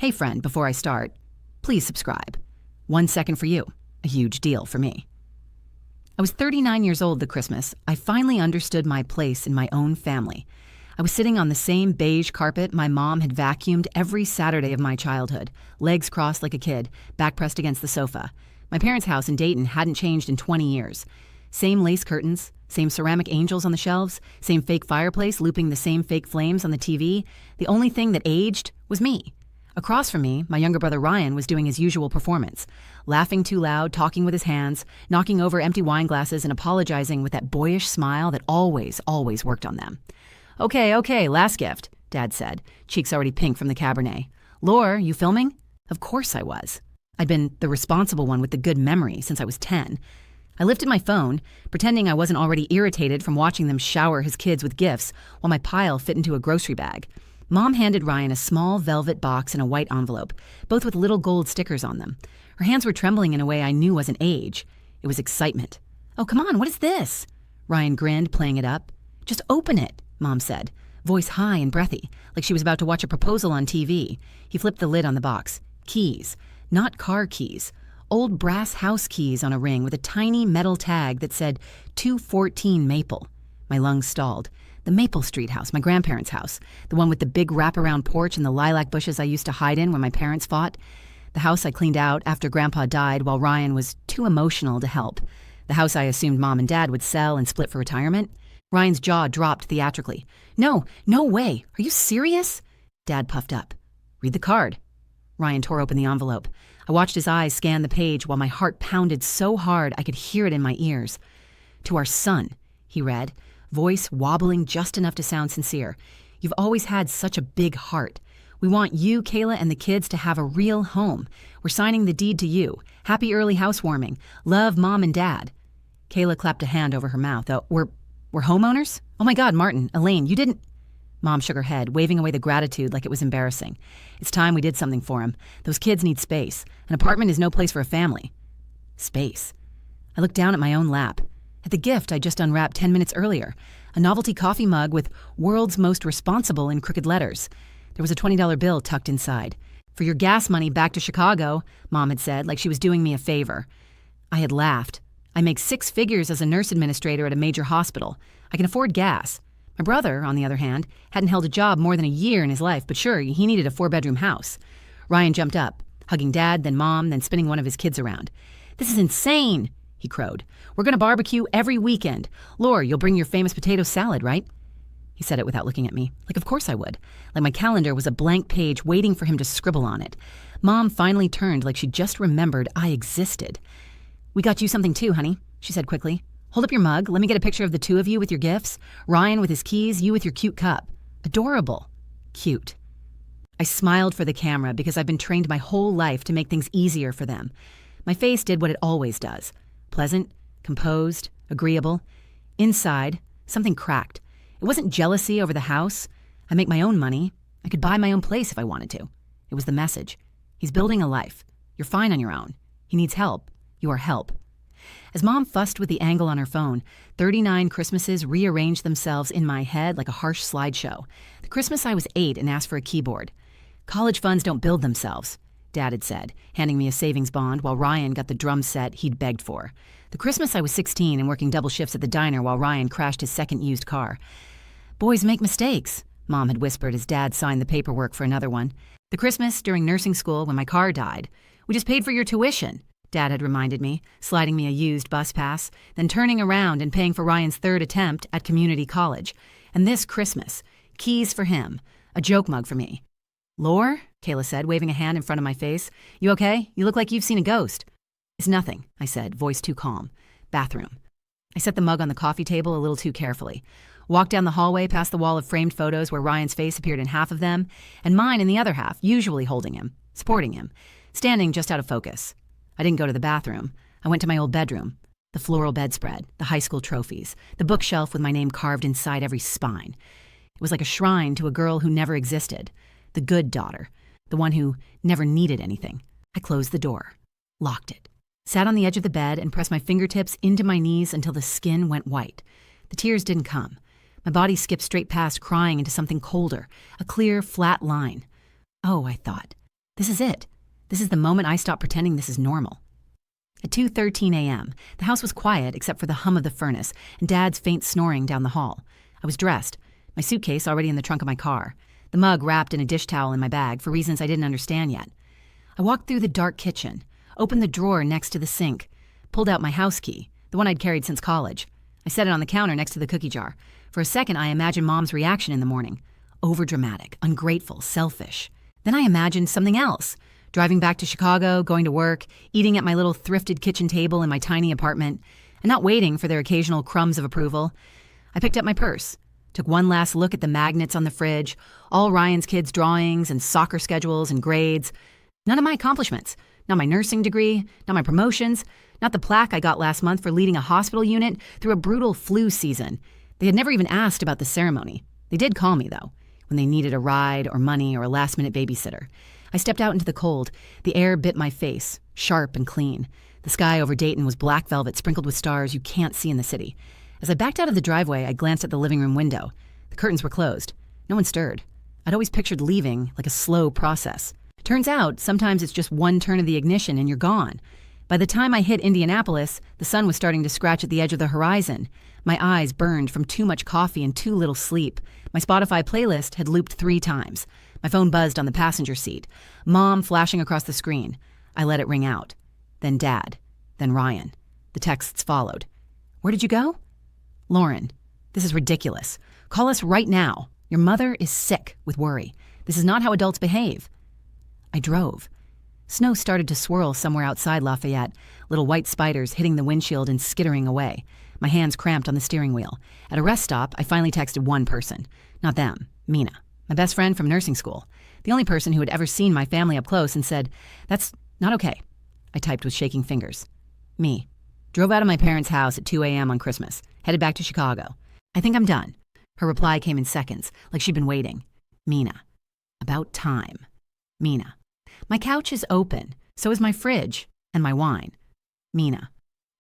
Hey friend, before I start, please subscribe. 1 second for you, a huge deal for me. I was 39 years old the Christmas I finally understood my place in my own family. I was sitting on the same beige carpet my mom had vacuumed every Saturday of my childhood, legs crossed like a kid, back pressed against the sofa. My parents' house in Dayton hadn't changed in 20 years. Same lace curtains, same ceramic angels on the shelves, same fake fireplace looping the same fake flames on the TV. The only thing that aged was me. Across from me, my younger brother Ryan was doing his usual performance, laughing too loud, talking with his hands, knocking over empty wine glasses and apologizing with that boyish smile that always worked on them. Okay, last gift, Dad said, cheeks already pink from the Cabernet. Lore, you filming? Of course I was. I'd been the responsible one with the good memory since I was 10. I lifted my phone, pretending I wasn't already irritated from watching them shower his kids with gifts while my pile fit into a grocery bag. Mom handed Ryan a small velvet box and a white envelope, both with little gold stickers on them. Her hands were trembling in a way I knew wasn't age. It was excitement. Oh, come on, what is this? Ryan grinned, playing it up. Just open it, Mom said, voice high and breathy, like she was about to watch a proposal on TV. He flipped the lid on the box. Keys. Not car keys. Old brass house keys on a ring with a tiny metal tag that said 214 Maple. My lungs stalled. The Maple Street house, my grandparents' house, the one with the big wraparound porch and the lilac bushes I used to hide in when my parents fought. The house I cleaned out after Grandpa died while Ryan was too emotional to help. The house I assumed Mom and Dad would sell and split for retirement. Ryan's jaw dropped theatrically. No way. Are you serious? Dad puffed up. Read the card. Ryan tore open the envelope. I watched his eyes scan the page while my heart pounded so hard I could hear it in my ears. To our son, he read, voice wobbling just enough to sound sincere. You've always had such a big heart. We want you, Kayla, and the kids to have a real home. We're signing the deed to you. Happy early housewarming. Love, Mom and Dad. Kayla clapped a hand over her mouth. We're homeowners? Oh my God, Martin, Elaine, you didn't... Mom shook her head, waving away the gratitude like it was embarrassing. It's time we did something for him. Those kids need space. An apartment is no place for a family. Space. I looked down at my own lap. At the gift I just unwrapped 10 minutes earlier, a novelty coffee mug with "World's Most Responsible" in crooked letters. There was a $20 bill tucked inside. For your gas money back to Chicago, Mom had said, like she was doing me a favor. I had laughed. I make 6 figures as a nurse administrator at a major hospital. I can afford gas. My brother, on the other hand, hadn't held a job more than a year in his life, but sure, he needed a 4-bedroom house. Ryan jumped up, hugging Dad, then Mom, then spinning one of his kids around. This is insane, he crowed. We're going to barbecue every weekend. Lore, you'll bring your famous potato salad, right? He said it without looking at me. Like, of course I would. Like my calendar was a blank page waiting for him to scribble on it. Mom finally turned like she just remembered I existed. We got you something too, honey, she said quickly. Hold up your mug. Let me get a picture of the 2 of you with your gifts. Ryan with his keys, you with your cute cup. Adorable. Cute. I smiled for the camera because I've been trained my whole life to make things easier for them. My face did what it always does. Pleasant, composed, agreeable. Inside, something cracked. It wasn't jealousy over the house. I make my own money. I could buy my own place if I wanted to. It was the message. He's building a life. You're fine on your own. He needs help. You are help. As Mom fussed with the angle on her phone, 39 Christmases rearranged themselves in my head like a harsh slideshow. The Christmas I was 8 and asked for a keyboard. College funds don't build themselves, Dad had said, handing me a savings bond while Ryan got the drum set he'd begged for. The Christmas I was 16 and working double shifts at the diner while Ryan crashed his second used car. Boys make mistakes, Mom had whispered as Dad signed the paperwork for another one. The Christmas during nursing school when my car died. We just paid for your tuition, Dad had reminded me, sliding me a used bus pass, then turning around and paying for Ryan's 3rd attempt at community college. And this Christmas, keys for him, a joke mug for me. Lore, Kayla said, waving a hand in front of my face. You okay? You look like you've seen a ghost. It's nothing, I said, voice too calm. Bathroom. I set the mug on the coffee table a little too carefully. Walked down the hallway past the wall of framed photos where Ryan's face appeared in half of them, and mine in the other half, usually holding him, supporting him, standing just out of focus. I didn't go to the bathroom. I went to my old bedroom. The floral bedspread, the high school trophies, the bookshelf with my name carved inside every spine. It was like a shrine to a girl who never existed. The good daughter. The one who never needed anything. I closed the door. Locked it. Sat on the edge of the bed and pressed my fingertips into my knees until the skin went white. The tears didn't come. My body skipped straight past crying into something colder. A clear, flat line. Oh, I thought. This is it. This is the moment I stop pretending this is normal. At 2:13 a.m., the house was quiet except for the hum of the furnace and Dad's faint snoring down the hall. I was dressed, my suitcase already in the trunk of my car, the mug wrapped in a dish towel in my bag for reasons I didn't understand yet. I walked through the dark kitchen, opened the drawer next to the sink, pulled out my house key, the one I'd carried since college. I set it on the counter next to the cookie jar. For a second, I imagined Mom's reaction in the morning. Overdramatic, ungrateful, selfish. Then I imagined something else. Driving back to Chicago, going to work, eating at my little thrifted kitchen table in my tiny apartment, and not waiting for their occasional crumbs of approval. I picked up my purse, took one last look at the magnets on the fridge, all Ryan's kids' drawings and soccer schedules and grades. None of my accomplishments. Not my nursing degree, not my promotions, not the plaque I got last month for leading a hospital unit through a brutal flu season. They had never even asked about the ceremony. They did call me, though, when they needed a ride or money or a last-minute babysitter. I stepped out into the cold. The air bit my face, sharp and clean. The sky over Dayton was black velvet sprinkled with stars you can't see in the city. As I backed out of the driveway, I glanced at the living room window. The curtains were closed. No one stirred. I'd always pictured leaving like a slow process. Turns out, sometimes it's just one turn of the ignition and you're gone. By the time I hit Indianapolis, the sun was starting to scratch at the edge of the horizon. My eyes burned from too much coffee and too little sleep. My Spotify playlist had looped 3 times. My phone buzzed on the passenger seat. Mom flashing across the screen. I let it ring out. Then Dad. Then Ryan. The texts followed. Where did you go? Lauren, this is ridiculous. Call us right now. Your mother is sick with worry. This is not how adults behave. I drove. Snow started to swirl somewhere outside Lafayette, little white spiders hitting the windshield and skittering away. My hands cramped on the steering wheel. At a rest stop, I finally texted one person. Not them, Mina. My best friend from nursing school. The only person who had ever seen my family up close and said, "That's not okay." I typed with shaking fingers. Me. Drove out of my parents' house at 2 a.m. on Christmas. Headed back to Chicago. I think I'm done. Her reply came in seconds, like she'd been waiting. Mina. About time. Mina. My couch is open. So is my fridge. And my wine. Mina.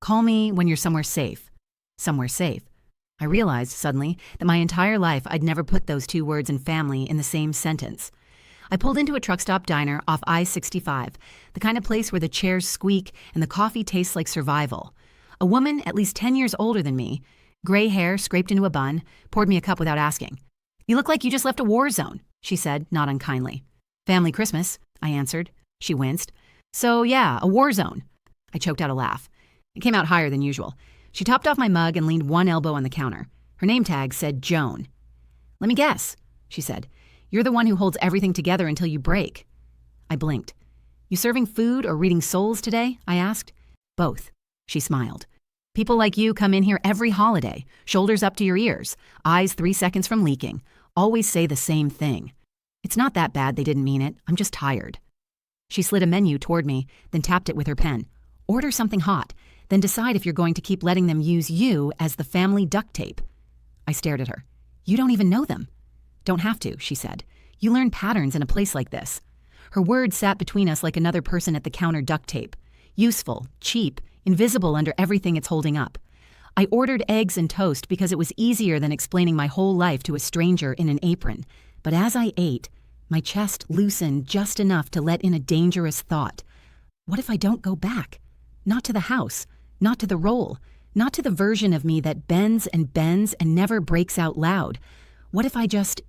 Call me when you're somewhere safe. Somewhere safe. I realized suddenly that my entire life I'd never put those 2 words and family in the same sentence. I pulled into a truck stop diner off I-65, the kind of place where the chairs squeak and the coffee tastes like survival. A woman at least 10 years older than me, gray hair scraped into a bun, poured me a cup without asking. "You look like you just left a war zone," she said, not unkindly. "Family Christmas," I answered. She winced. "So yeah, a war zone." I choked out a laugh. It came out higher than usual. She topped off my mug and leaned one elbow on the counter. Her name tag said Joan. "Let me guess," she said. "You're the one who holds everything together until you break." I blinked. "You serving food or reading souls today?" I asked. "Both," she smiled. "People like you come in here every holiday, shoulders up to your ears, eyes 3 seconds from leaking, always say the same thing. It's not that bad they didn't mean it, I'm just tired." She slid a menu toward me, then tapped it with her pen. "Order something hot. Then decide if you're going to keep letting them use you as the family duct tape." I stared at her. "You don't even know them." "Don't have to," she said. "You learn patterns in a place like this." Her words sat between us like another person at the counter duct tape. Useful, cheap, invisible under everything it's holding up. I ordered eggs and toast because it was easier than explaining my whole life to a stranger in an apron. But as I ate, my chest loosened just enough to let in a dangerous thought. What if I don't go back? Not to the house. Not to the role, not to the version of me that bends and never breaks out loud. What if I just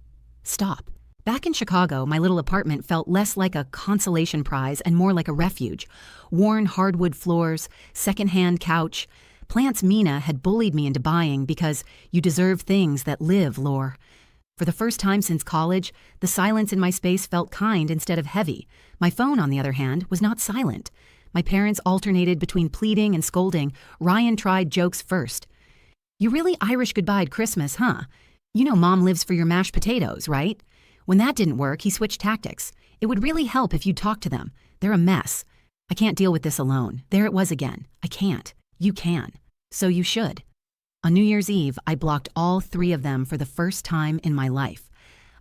stop? Back in Chicago, my little apartment felt less like a consolation prize and more like a refuge. Worn hardwood floors, secondhand couch. Plants Mina had bullied me into buying because you deserve things that live, lore. For the first time since college, the silence in my space felt kind instead of heavy. My phone, on the other hand, was not silent. My parents alternated between pleading and scolding. Ryan tried jokes first. "You really Irish goodbyed Christmas, huh? You know Mom lives for your mashed potatoes, right?" When that didn't work, he switched tactics. "It would really help if you talked to them. They're a mess. I can't deal with this alone." There it was again. I can't. You can. So you should. On New Year's Eve, I blocked all 3 of them for the first time in my life.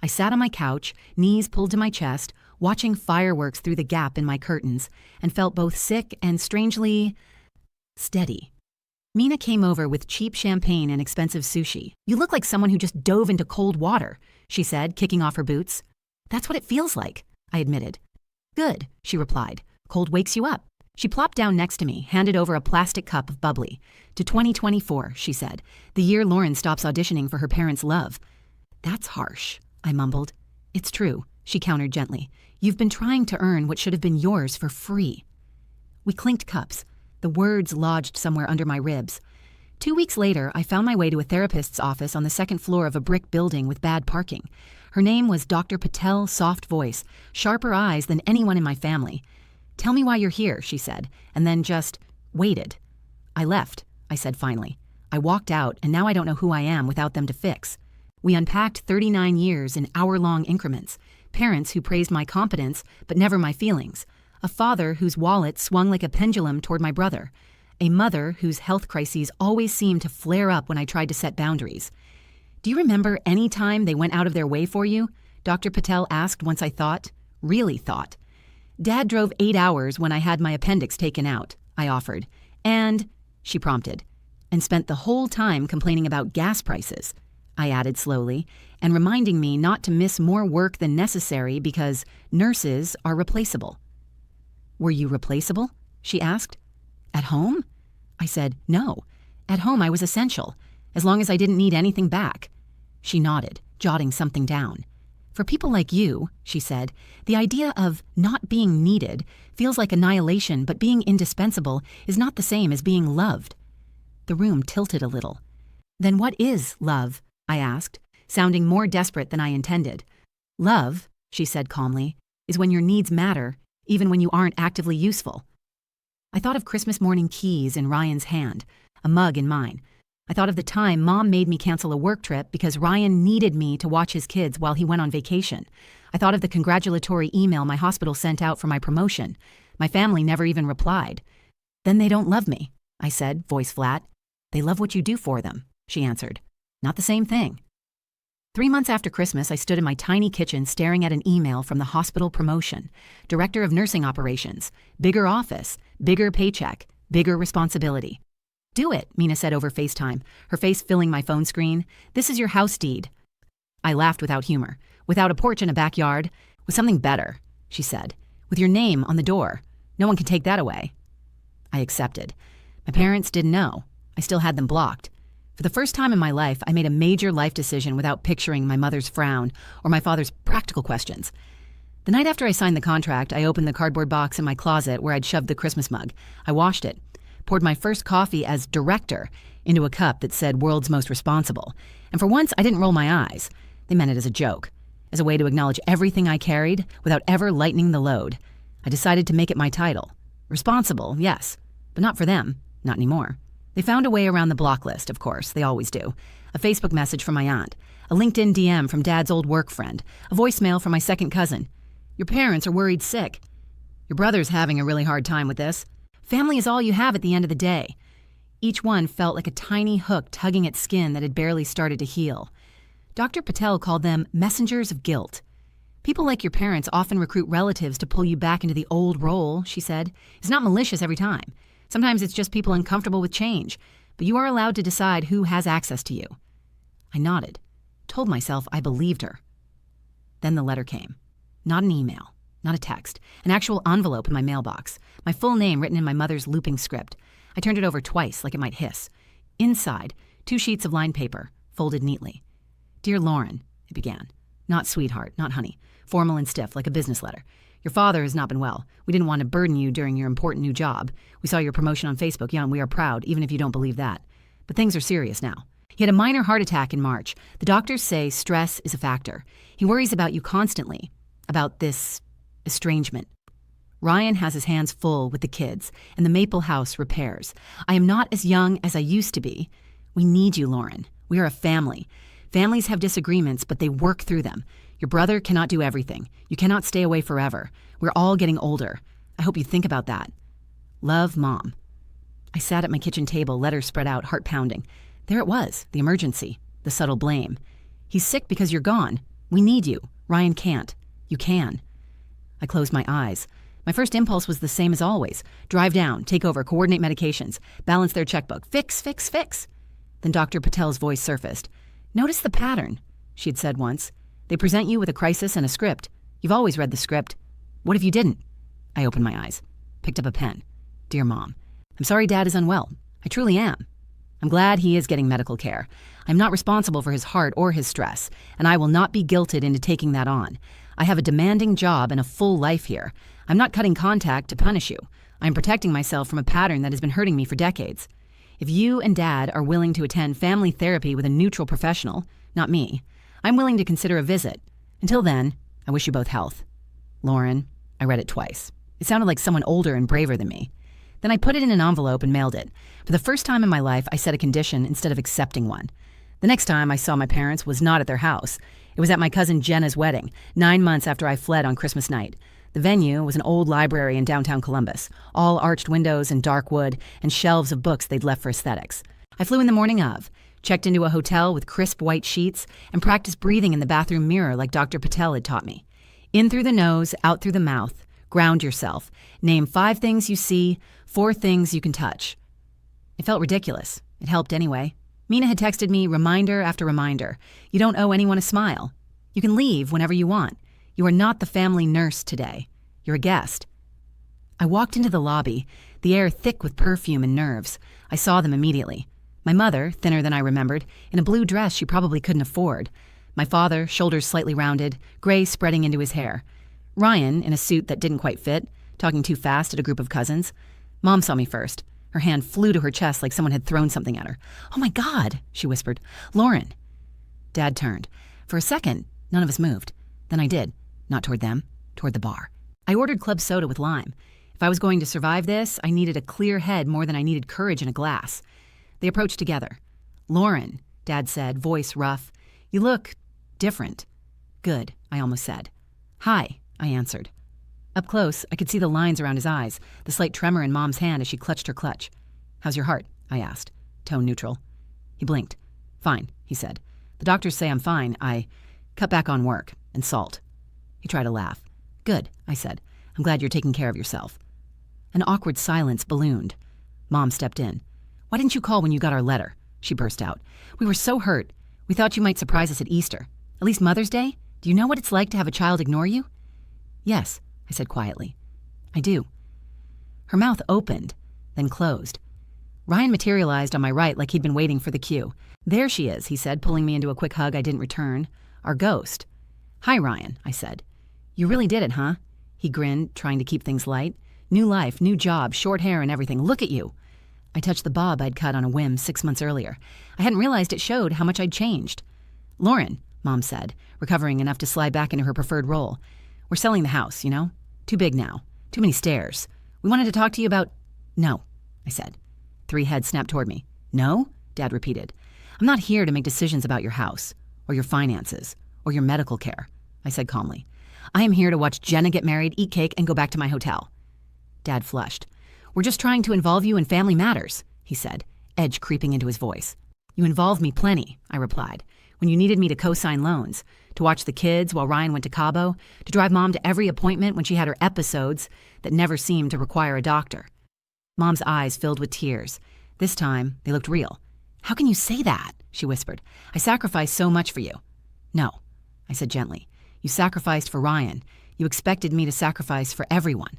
I sat on my couch, knees pulled to my chest, watching fireworks through the gap in my curtains, and felt both sick and strangely steady. Mina came over with cheap champagne and expensive sushi. "You look like someone who just dove into cold water," she said, kicking off her boots. "That's what it feels like," I admitted. Good, she replied. Cold wakes you up. She plopped down next to me, handed over a plastic cup of bubbly. To 2024, she said, the year Lauren stops auditioning for her parents' love. That's harsh, I mumbled. It's true, she countered gently. You've been trying to earn what should have been yours for free. We clinked cups. The words lodged somewhere under my ribs. 2 weeks later, I found my way to a therapist's office on the second floor of a brick building with bad parking. Her name was Dr. Patel, soft voice, sharper eyes than anyone in my family. Tell me why you're here, she said, and then just waited. I left, I said finally. I walked out, and now I don't know who I am without them to fix. We unpacked 39 years in hour-long increments, parents who praised my competence but never my feelings, a father whose wallet swung like a pendulum toward my brother, a mother whose health crises always seemed to flare up when I tried to set boundaries. Do you remember any time they went out of their way for you? Dr. Patel asked once I thought, really thought. Dad drove 8 hours when I had my appendix taken out, I offered. And, she prompted, and spent the whole time complaining about gas prices, I added slowly, and reminding me not to miss more work than necessary because nurses are replaceable. Were you replaceable? She asked. At home? I said, no. At home I was essential, as long as I didn't need anything back. She nodded, jotting something down. For people like you, she said, the idea of not being needed feels like annihilation, but being indispensable is not the same as being loved. The room tilted a little. Then what is love? I asked, sounding more desperate than I intended. Love, she said calmly, is when your needs matter, even when you aren't actively useful. I thought of Christmas morning keys in Ryan's hand, a mug in mine. I thought of the time Mom made me cancel a work trip because Ryan needed me to watch his kids while he went on vacation. I thought of the congratulatory email my hospital sent out for my promotion. My family never even replied. Then they don't love me, I said, voice flat. They love what you do for them, she answered. Not the same thing. 3 months after Christmas, I stood in my tiny kitchen staring at an email from the hospital promotion. Director of Nursing Operations. Bigger office. Bigger paycheck. Bigger responsibility. Do it, Mina said over FaceTime, her face filling my phone screen. This is your house deed. I laughed without humor. Without a porch and a backyard. With something better, she said. With your name on the door. No one can take that away. I accepted. My parents didn't know. I still had them blocked. For the first time in my life, I made a major life decision without picturing my mother's frown or my father's practical questions. The night after I signed the contract, I opened the cardboard box in my closet where I'd shoved the Christmas mug. I washed it, poured my first coffee as director into a cup that said world's most responsible. And for once, I didn't roll my eyes. They meant it as a joke, as a way to acknowledge everything I carried without ever lightening the load. I decided to make it my title. Responsible, yes, but not for them, not anymore. They found a way around the block list, of course, they always do. A Facebook message from my aunt, a LinkedIn DM from Dad's old work friend, a voicemail from my second cousin. Your parents are worried sick. Your brother's having a really hard time with this. Family is all you have at the end of the day. Each one felt like a tiny hook tugging at skin that had barely started to heal. Dr. Patel called them messengers of guilt. People like your parents often recruit relatives to pull you back into the old role, she said. It's not malicious every time. Sometimes it's just people uncomfortable with change, but you are allowed to decide who has access to you. I nodded, told myself I believed her. Then the letter came. Not an email, not a text, an actual envelope in my mailbox, my full name written in my mother's looping script. I turned it over twice like it might hiss. Inside, 2 sheets of lined paper, folded neatly. Dear Lauren, it began. Not sweetheart, not honey. Formal and stiff, like a business letter. Your father has not been well. We didn't want to burden you during your important new job. We saw your promotion on Facebook, and we are proud, even if you don't believe that. But things are serious now. He had a minor heart attack in March. The doctors say stress is a factor. He worries about you constantly, about this estrangement. Ryan has his hands full with the kids and the Maple House repairs. I am not as young as I used to be. We need you, Lauren. We are a family. Families have disagreements, but they work through them. Your brother cannot do everything. You cannot stay away forever. We're all getting older. I hope you think about that. Love, Mom. I sat at my kitchen table, letters spread out, heart pounding. There it was, the emergency, the subtle blame. He's sick because you're gone. We need you. Ryan can't. You can. I closed my eyes. My first impulse was the same as always. Drive down, take over, coordinate medications, balance their checkbook. Fix, fix, fix. Then Dr. Patel's voice surfaced. Notice the pattern, she had said once. They present you with a crisis and a script. You've always read the script. What if you didn't? I opened my eyes, picked up a pen. Dear Mom, I'm sorry Dad is unwell. I truly am. I'm glad he is getting medical care. I'm not responsible for his heart or his stress, and I will not be guilted into taking that on. I have a demanding job and a full life here. I'm not cutting contact to punish you. I'm protecting myself from a pattern that has been hurting me for decades. If you and Dad are willing to attend family therapy with a neutral professional, not me, I'm willing to consider a visit. Until then, I wish you both health. Lauren. I read it twice. It sounded like someone older and braver than me. Then I put it in an envelope and mailed it. For the first time in my life, I set a condition instead of accepting one. The next time I saw my parents was not at their house. It was at my cousin Jenna's wedding, 9 months after I fled on Christmas night. The venue was an old library in downtown Columbus, all arched windows and dark wood and shelves of books they'd left for aesthetics. I flew in the morning of, checked into a hotel with crisp white sheets, and practiced breathing in the bathroom mirror like Dr. Patel had taught me. In through the nose, out through the mouth. Ground yourself. Name 5 things you see, 4 things you can touch. It felt ridiculous. It helped anyway. Mina had texted me reminder after reminder. You don't owe anyone a smile. You can leave whenever you want. You are not the family nurse today. You're a guest. I walked into the lobby, the air thick with perfume and nerves. I saw them immediately. My mother, thinner than I remembered, in a blue dress she probably couldn't afford. My father, shoulders slightly rounded, gray spreading into his hair. Ryan, in a suit that didn't quite fit, talking too fast at a group of cousins. Mom saw me first. Her hand flew to her chest like someone had thrown something at her. "Oh my God," she whispered. "Lauren." Dad turned. For a second, none of us moved. Then I did. Not toward them, toward the bar. I ordered club soda with lime. If I was going to survive this, I needed a clear head more than I needed courage in a glass. They approached together. "Lauren," Dad said, voice rough. "You look different." "Good," I almost said. "Hi," I answered. Up close, I could see the lines around his eyes, the slight tremor in Mom's hand as she clutched her clutch. "How's your heart?" I asked, tone neutral. He blinked. "Fine," he said. "The doctors say I'm fine. I cut back on work and salt." He tried to laugh. "Good," I said. "I'm glad you're taking care of yourself." An awkward silence ballooned. Mom stepped in. "Why didn't you call when you got our letter?" she burst out. "We were so hurt. We thought you might surprise us at Easter. At least Mother's Day? Do you know what it's like to have a child ignore you?" "Yes," I said quietly. "I do." Her mouth opened, then closed. Ryan materialized on my right like he'd been waiting for the cue. "There she is," he said, pulling me into a quick hug I didn't return. "Our ghost." "Hi, Ryan," I said. "You really did it, huh?" He grinned, trying to keep things light. "New life, new job, short hair and everything. Look at you." I touched the bob I'd cut on a whim 6 months earlier. I hadn't realized it showed how much I'd changed. "Lauren," Mom said, recovering enough to slide back into her preferred role. "We're selling the house, you know? Too big now. Too many stairs. We wanted to talk to you about—" "No," I said. 3 heads snapped toward me. "No?" Dad repeated. "I'm not here to make decisions about your house, or your finances, or your medical care," I said calmly. "I am here to watch Jenna get married, eat cake, and go back to my hotel." Dad flushed. "We're just trying to involve you in family matters," he said, edge creeping into his voice. "You involved me plenty," I replied, "when you needed me to co-sign loans, to watch the kids while Ryan went to Cabo, to drive Mom to every appointment when she had her episodes that never seemed to require a doctor." Mom's eyes filled with tears. This time, they looked real. "How can you say that?" she whispered. "I sacrificed so much for you." "No," I said gently. "You sacrificed for Ryan. You expected me to sacrifice for everyone."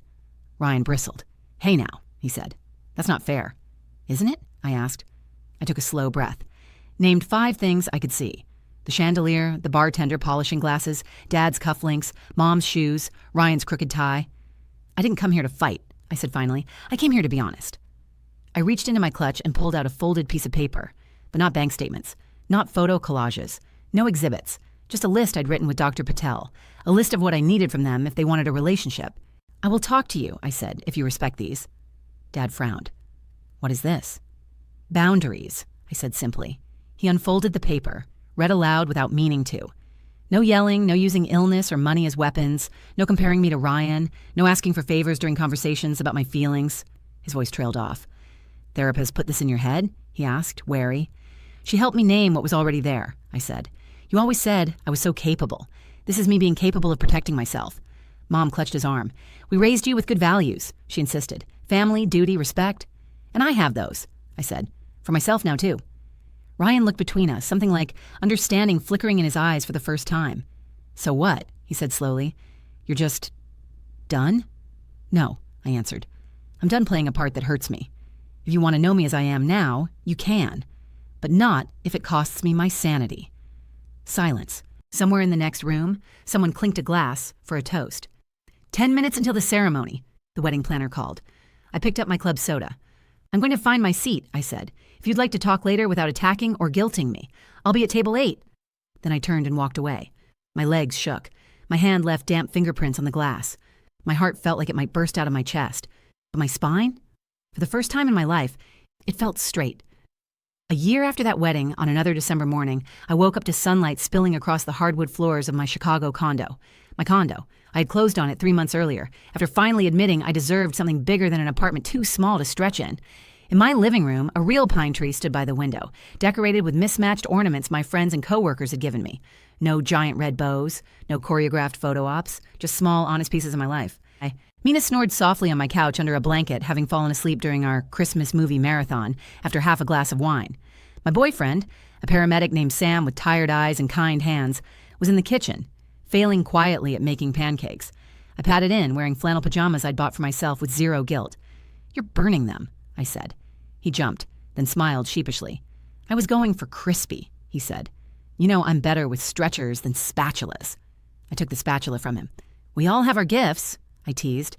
Ryan bristled. "Hey now," he said. "That's not fair." "Isn't it?" I asked. I took a slow breath. Named 5 things I could see. The chandelier, the bartender polishing glasses, Dad's cufflinks, Mom's shoes, Ryan's crooked tie. "I didn't come here to fight," I said finally. "I came here to be honest." I reached into my clutch and pulled out a folded piece of paper, but not bank statements, not photo collages, no exhibits, just a list I'd written with Dr. Patel, a list of what I needed from them if they wanted a relationship. "I will talk to you," I said, "if you respect these." Dad frowned. "What is this?" "Boundaries," I said simply. He unfolded the paper, read aloud without meaning to. "No yelling, no using illness or money as weapons, no comparing me to Ryan, no asking for favors during conversations about my feelings." His voice trailed off. "Therapist put this in your head?" he asked, wary. "She helped me name what was already there," I said. "You always said I was so capable. This is me being capable of protecting myself." Mom clutched his arm. "We raised you with good values," she insisted. "Family, duty, respect." "And I have those," I said. "For myself now, too." Ryan looked between us, something like understanding flickering in his eyes for the first time. "So what?" he said slowly. "You're just Done? No, I answered. I'm done playing a part that hurts me. If you want to know me as I am now, you can. But not if it costs me my sanity. Silence. Somewhere in the next room, someone clinked a glass for a toast. 10 minutes until the ceremony, the wedding planner called. I picked up my club soda. I'm going to find my seat, I said. If you'd like to talk later without attacking or guilting me, I'll be at table 8. Then I turned and walked away. My legs shook. My hand left damp fingerprints on the glass. My heart felt like it might burst out of my chest. But my spine? For the first time in my life, it felt straight. A year after that wedding, on another December morning, I woke up to sunlight spilling across the hardwood floors of my Chicago condo. My condo. I had closed on it 3 months earlier, after finally admitting I deserved something bigger than an apartment too small to stretch in. In my living room, a real pine tree stood by the window, decorated with mismatched ornaments my friends and coworkers had given me. No giant red bows, no choreographed photo ops, just small, honest pieces of my life. Mina snored softly on my couch under a blanket, having fallen asleep during our Christmas movie marathon after half a glass of wine. My boyfriend, a paramedic named Sam with tired eyes and kind hands, was in the kitchen, failing quietly at making pancakes. I padded in, wearing flannel pajamas I'd bought for myself with zero guilt. "You're burning them," I said. He jumped, then smiled sheepishly. "I was going for crispy," he said. "You know I'm better with stretchers than spatulas." I took the spatula from him. "We all have our gifts," I teased.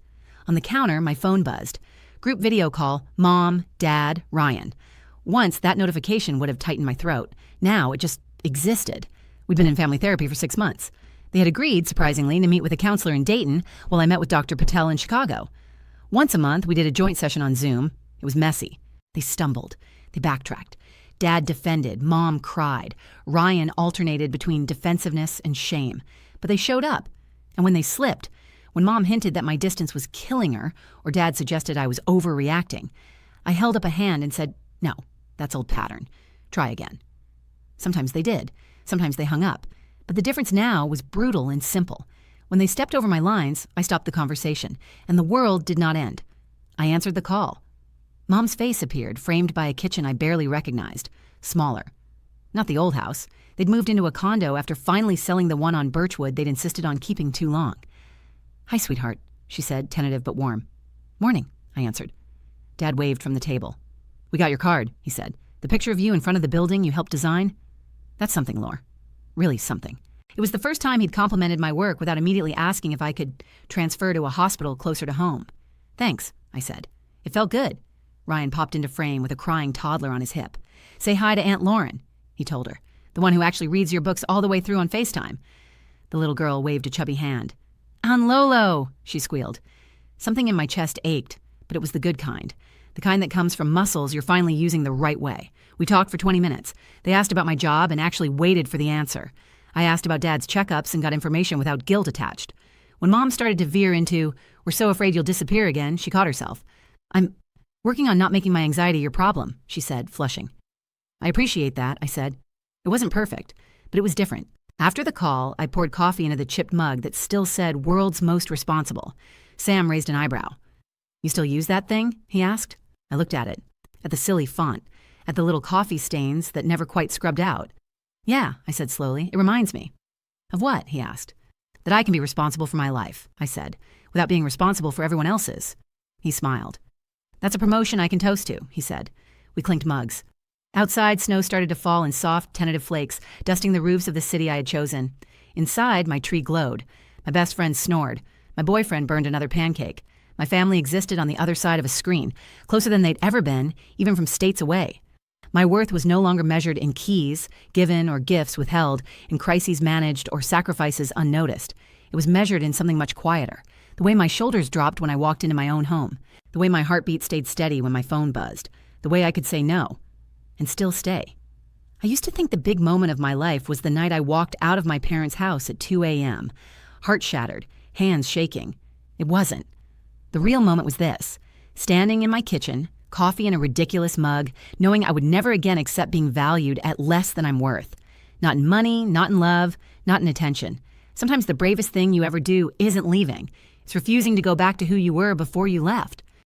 On the counter, my phone buzzed. Group video call, Mom, Dad, Ryan. Once, that notification would have tightened my throat. Now, it just existed. We'd been in family therapy for 6 months. They had agreed, surprisingly, to meet with a counselor in Dayton while I met with Dr. Patel in Chicago. Once a month, we did a joint session on Zoom. It was messy. They stumbled. They backtracked. Dad defended. Mom cried. Ryan alternated between defensiveness and shame. But they showed up. And when they slipped, when Mom hinted that my distance was killing her, or Dad suggested I was overreacting, I held up a hand and said, "No, that's old pattern. Try again." Sometimes they did. Sometimes they hung up. But the difference now was brutal and simple. When they stepped over my lines, I stopped the conversation, and the world did not end. I answered the call. Mom's face appeared, framed by a kitchen I barely recognized, smaller. Not the old house. They'd moved into a condo after finally selling the one on Birchwood they'd insisted on keeping too long. "Hi, sweetheart," she said, tentative but warm. "Morning," I answered. Dad waved from the table. "We got your card," he said. "The picture of you in front of the building you helped design? That's something, Lore. Really something." It was the first time he'd complimented my work without immediately asking if I could transfer to a hospital closer to home. "Thanks," I said. "It felt good." Ryan popped into frame with a crying toddler on his hip. "Say hi to Aunt Lauren," he told her. "The one who actually reads your books all the way through on FaceTime." The little girl waved a chubby hand. "Aunt Lolo," she squealed. Something in my chest ached, but it was the good kind. The kind that comes from muscles you're finally using the right way. We talked for 20 minutes. They asked about my job and actually waited for the answer. I asked about Dad's checkups and got information without guilt attached. When Mom started to veer into, "We're so afraid you'll disappear again," she caught herself. "I'm working on not making my anxiety your problem," she said, flushing. "I appreciate that," I said. It wasn't perfect, but it was different. After the call, I poured coffee into the chipped mug that still said "World's Most Responsible." Sam raised an eyebrow. "You still use that thing?" he asked. I looked at it, at the silly font, at the little coffee stains that never quite scrubbed out. "Yeah," I said slowly. "It reminds me." "Of what?" he asked. "That I can be responsible for my life," I said, "without being responsible for everyone else's." He smiled. "That's a promotion I can toast to," he said. We clinked mugs. Outside, snow started to fall in soft, tentative flakes, dusting the roofs of the city I had chosen. Inside, my tree glowed. My best friend snored. My boyfriend burned another pancake. My family existed on the other side of a screen, closer than they'd ever been, even from states away. My worth was no longer measured in keys, given or gifts withheld, in crises managed or sacrifices unnoticed. It was measured in something much quieter. The way my shoulders dropped when I walked into my own home. The way my heartbeat stayed steady when my phone buzzed. The way I could say no. And still stay. I used to think the big moment of my life was the night I walked out of my parents' house at 2 a.m., heart shattered, hands shaking. It wasn't. The real moment was this: standing in my kitchen, coffee in a ridiculous mug, knowing I would never again accept being valued at less than I'm worth. Not in money, not in love, not in attention. Sometimes the bravest thing you ever do isn't leaving. It's refusing to go back to who you were before you left.